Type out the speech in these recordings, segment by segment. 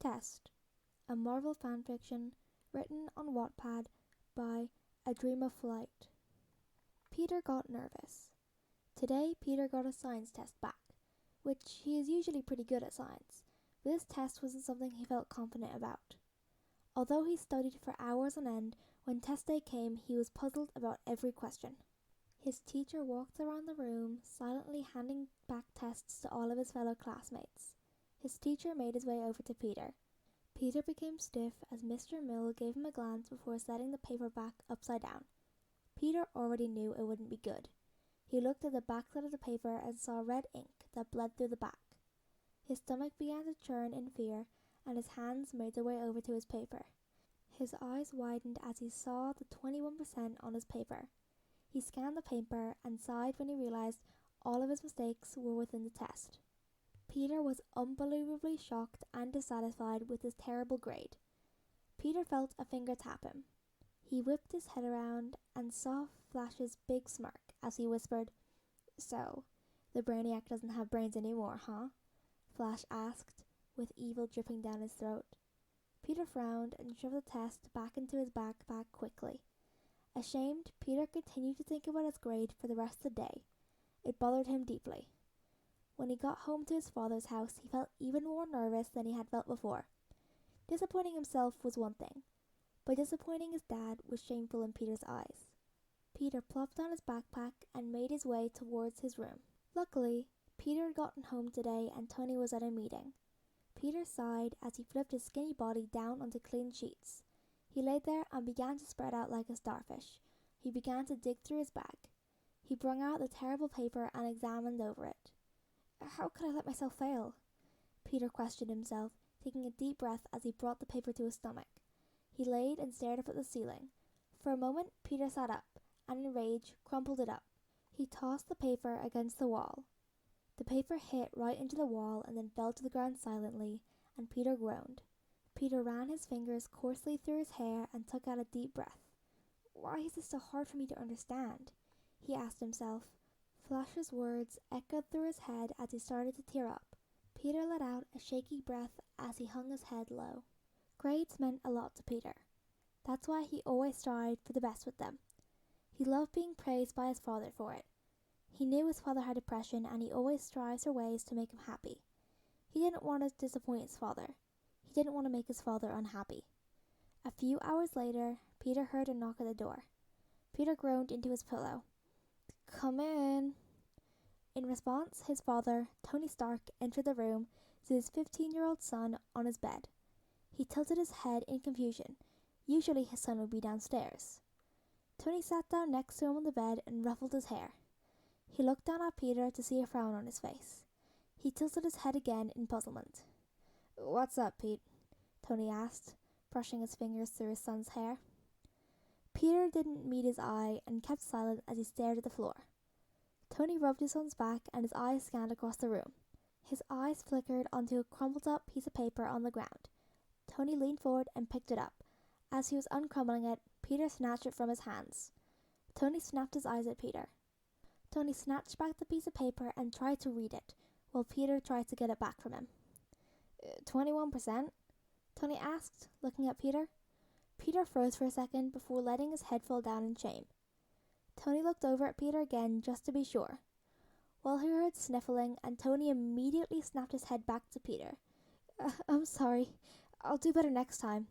Test, a Marvel fanfiction written on Wattpad by adreamofflight. Peter got nervous. Today Peter got a science test back, which he is usually pretty good at science, but this test wasn't something he felt confident about. Although he studied for hours on end, when test day came he was puzzled about every question. His teacher walked around the room, silently handing back tests to all of his fellow classmates. His teacher made his way over to Peter. Peter became stiff as Mr. Mill gave him a glance before setting the paper back upside down. Peter already knew it wouldn't be good. He looked at the backside of the paper and saw red ink that bled through the back. His stomach began to churn in fear, and his hands made their way over to his paper. His eyes widened as he saw the 21% on his paper. He scanned the paper and sighed when he realized all of his mistakes were within the test. Peter was unbelievably shocked and dissatisfied with his terrible grade. Peter felt a finger tap him. He whipped his head around and saw Flash's big smirk as he whispered, "So, the brainiac doesn't have brains anymore, huh?" Flash asked, with evil dripping down his throat. Peter frowned and shoved the test back into his backpack quickly. Ashamed, Peter continued to think about his grade for the rest of the day. It bothered him deeply. When he got home to his father's house, he felt even more nervous than he had felt before. Disappointing himself was one thing, but disappointing his dad was shameful in Peter's eyes. Peter plopped on his backpack and made his way towards his room. Luckily, Peter had gotten home today and Tony was at a meeting. Peter sighed as he flipped his skinny body down onto clean sheets. He lay there and began to spread out like a starfish. He began to dig through his bag. He wrung out the terrible paper and examined over it. How could I let myself fail? Peter questioned himself, taking a deep breath as he brought the paper to his stomach. He laid and stared up at the ceiling. For a moment, Peter sat up, and in rage, crumpled it up. He tossed the paper against the wall. The paper hit right into the wall and then fell to the ground silently, and Peter groaned. Peter ran his fingers coarsely through his hair and took out a deep breath. Why is this so hard for me to understand? He asked himself. Flash's words echoed through his head as he started to tear up. Peter let out a shaky breath as he hung his head low. Grades meant a lot to Peter. That's why he always strived for the best with them. He loved being praised by his father for it. He knew his father had depression and he always strives for ways to make him happy. He didn't want to disappoint his father. He didn't want to make his father unhappy. A few hours later, Peter heard a knock at the door. Peter groaned into his pillow. "Come in." In response, his father, Tony Stark, entered the room with his 15-year-old son on his bed. He tilted his head in confusion. Usually his son would be downstairs. Tony sat down next to him on the bed and ruffled his hair. He looked down at Peter to see a frown on his face. He tilted his head again in puzzlement. "What's up, Pete?" Tony asked, brushing his fingers through his son's hair. Peter didn't meet his eye and kept silent as he stared at the floor. Tony rubbed his son's back and his eyes scanned across the room. His eyes flickered onto a crumpled up piece of paper on the ground. Tony leaned forward and picked it up. As he was uncrumbling it, Peter snatched it from his hands. Tony snapped his eyes at Peter. Tony snatched back the piece of paper and tried to read it, while Peter tried to get it back from him. 21%? Tony asked, looking at Peter. Peter froze for a second before letting his head fall down in shame. Tony looked over at Peter again just to be sure. Well, he heard sniffling, and Tony immediately snapped his head back to Peter. I'm sorry. I'll do better next time."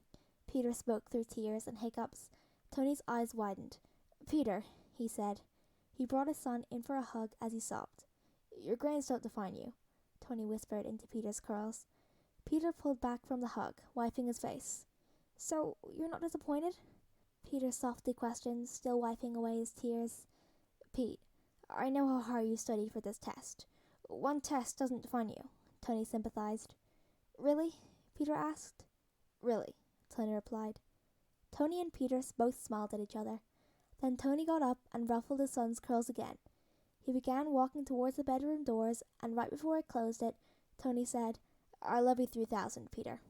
Peter spoke through tears and hiccups. Tony's eyes widened. "Peter," he said. He brought his son in for a hug as he sobbed. "Your grades don't define you," Tony whispered into Peter's curls. Peter pulled back from the hug, wiping his face. "So, you're not disappointed?" Peter softly questioned, still wiping away his tears. "Pete, I know how hard you studied for this test. One test doesn't define you," Tony sympathized. "Really?" Peter asked. "Really," Tony replied. Tony and Peter both smiled at each other. Then Tony got up and ruffled his son's curls again. He began walking towards the bedroom doors, and right before he closed it, Tony said, "I love you 3000, Peter."